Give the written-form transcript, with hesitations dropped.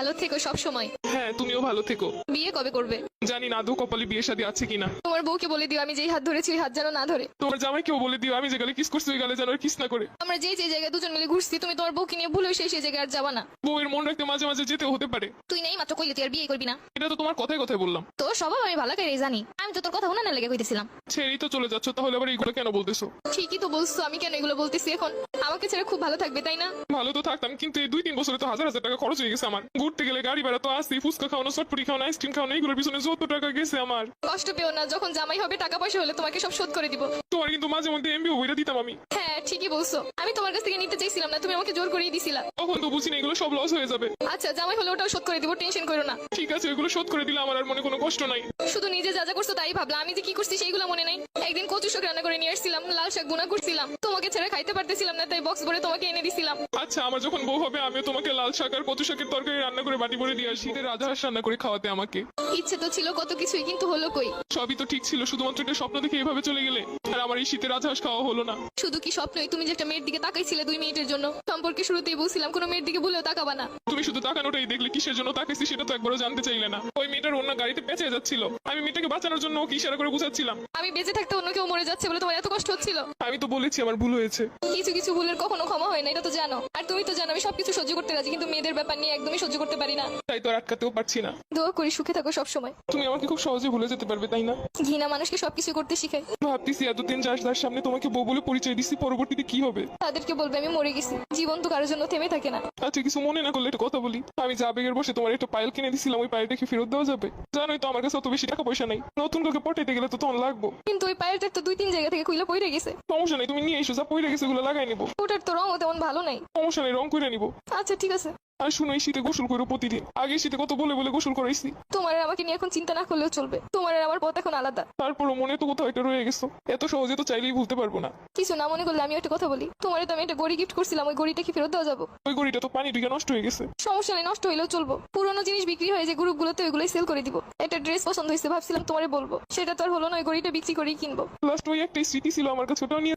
ভালো থেকো সব সময়। হ্যাঁ, তুমিও ভালো থেকো। বিয়ে কবে করবে? জানি না আদৌ কপালে বিয়ে শাদী আছে কিনা। তোমার বউকে বলে দিও আমি যেই হাত ধরেছি ওই হাত যেন না ধরে। তোমার জামাইকেও বলে দিও আমি যে গালে কিস করছি ওই গালে যেন কিস না করে। আমরা যেই জায়গায় দুজন মিলে ঘুরছি তুমি তোমার বউকে নিয়ে ভুলে সেই জায়গায় আর যাবা না। বউয়ের মন রাখতে মাঝে মাঝে যেতে হতে পারে। তুই নেই মাত্র কইলে তুই আর বিয়ে করবি না। এটা তো তোমার কথায় কথায় বললাম। তোর স্বভাব আমি ভালো করে জানি। আমি তো তোর কথা উনানে লেগে কইতেছিলাম। ছেড়েই তো চলে যাচ্ছ, তাহলে আবার এইগুলো কেন বলতেছো? ঠিকই তো বলছো, আমি কেন এগুলো বলতেছি এখন? আমাকে ছেড়ে খুব ভালো থাকবে তাই না? ভালো তো থাকতাম, কিন্তু এই 2-3 বছরে তো হাজার হাজার টাকা খরচ হয়ে গেছে আমার। ঘুরতে গেলে গাড়ি ভাড়া তো আসি, ফুচকা খাওয়ানো, চটপটি খাওয়ানো, আইসক্রিম খাওয়ানো, এইগুলোর পিছনে যত টাকা গেছে আমার। কষ্ট পেও না, যখন জামাই হবে টাকা পয়সা হলে তোমাকে সব শোধ করে দিব। তোমার কিন্তু মাঝে মধ্যে এমবিও বইটা দিতাম আমি। হ্যাঁ ঠিকই বলছো, আমি তোমার কাছ থেকে নিতে চাইছিলাম না, তুমি আমাকে জোর করিয়ে দিছিলা। তখন তো বুঝিনি এগুলো সব লস হয়ে যাবে। আচ্ছা জামাই হলে ওটাও শোধ করে দিব, টেনশন করো না। ঠিক আছে, এগুলো শোধ করে দিলে আমার আর মনে কোনো কষ্ট নাই। শুধু নিজে যা যা করছো তাই ভাবলা, আমি যে কি করছি সেইগুলো মনে নাই। একদিন কচু শাক রান্না করে নিয়ে আসছিলাম, লাল শাক গুনা করছিলাম, তোমাকে ছেড়ে খাইতে পারতেছিলাম না তাই বক্স ভরে তোমাকে এনে দিছিলাম। আচ্ছা, আমার যখন বউ হবে আমিও তোমাকে লাল শাক আর কচু শাকের তরকারি রান্না করে বাটি ভরে দিয়ে আসি। শীতের রাজহাঁস রান্না করে খাওয়াতে আমাকে। ইচ্ছে তো ছিল কত কিছুই, কিন্তু হলো কই? সবই তো ঠিক ছিল, শুধুমাত্র একটা স্বপ্ন দেখে এভাবে চলে গেলে। আর আমার এই শীতের রাজহাঁস খাওয়া হলো না। শুধু কি স্বপ্নই? তুমি যে একটা মেয়ের দিকে তাকাইছিলে 2 মিনিটের জন্য, সম্পর্কে শুরুতেই বলছিলাম কোনো মেয়ের দিকে ভুলেও তাকাবা না। তুমি শুধু তাকানোটাই দেখলে, কিসের জন্য তাকাইছি সেটা তো একবারও জানতে চাইলে না। ওই মেয়েটার অন্য গাড়িতে পেঁচে যাচ্ছিল, আমি মেয়েটাকে বাঁচানোর জন্য ওকে ইশারা করে বুঝাচ্ছিলাম। আমি বেঁচে থাকতে অন্য কেউ মরে যাচ্ছে বলে তোমার এত কষ্ট হচ্ছিল? আমি তো বলেছি আমার ভুল হয়েছে। কিছু কিছু ভুলের কখনো ক্ষমা হয় না, এটা তো জানো। আর তুমি তো জানো আমি সবকিছু সহ্য করতে রাজি, কিন্তু মেয়েদের ব্যাপার নিয়ে একদমই সহ্য করতে পারি না। তাই তো আর আটকাতেও পারছি না। দোয়া করি সুখে থাকো সবসময়। তুমি আমাকে খুব সহজে ভুলে যেতে পারবে তাই না? ঘৃণা মানুষকে সবকিছু করতে শিখায়। ভাবতেছি এতদিন যার সামনে তোমাকে বউ বলে পরিচয় দিচ্ছি, পরবর্তীতে কি হবে? তাদেরকে বলবে আমি মরে গেছি। জীবন তো কারোর জন্য থেমে থাকে না। আচ্ছা, কিছু মনে না করলে একটা কথা বলি। আমি যা আবেগের বসে তোমার একটা পায়েল কিনে দিছিলাম, ওই পায়েলটা কি ফেরত দেওয়া যাবে? জানোই তো আমার কাছে অত বেশি টাকা পয়সা নাই। নতুন কাউকে পটাইতে গেলে তো তোমার লাগবো। কিন্তু ওই পায়েলটার তো 2-3 জায়গা থেকে খুইলা পড়ে গেছে। সমস্যা নেই, তুমি নিয়ে এসো, যা পড়ে গেছে ওগুলো লাগাই নিবো। ওটার তো রঙও তেমন ভালো নাই। সমস্যা নেই, রং করে নিবো। আচ্ছা ঠিক আছে। আর শুনো, এই শীতে গোসল করো প্রতিদিন। আগে শীতে কত বলে বলে গোসল করাইছি। তোমার আর আমাকে নিয়ে এখন চিন্তা না করলেও চলবে। তোমার আর আমার পথ এখন আলাদা। তারপরও মনে তো কোথাও একটা রয়ে গেছো। এত সহজে তো চাইলেই ভুলতে পারবো না। কিছু না মনে করলে আমি একটা কথা বলি। তোমার তো আমি একটা গড়ি গিফট করছিলাম, ওই গড়িটা কি ফেরত দেওয়া যাবো? ওই গড়িটা তো পানি ঢুকে নষ্ট হয়ে গেছে। সমস্যা নেই, নষ্ট হইলেও চলবো। পুরোনো জিনিস বিক্রি হয়ে যে গ্রুপগুলোতে ওইগুলোই সেল করে দিব। একটা ড্রেস পছন্দ হয়েছে, ভাবছিলাম তোমারে বলবো, সেটা তো আর হলো না, ওই গড়িটা বিক্রি করেই কিনবো। লাস্ট ওই একটাই স্মৃতি ছিল আমার কাছে, ওটাও নিয়ে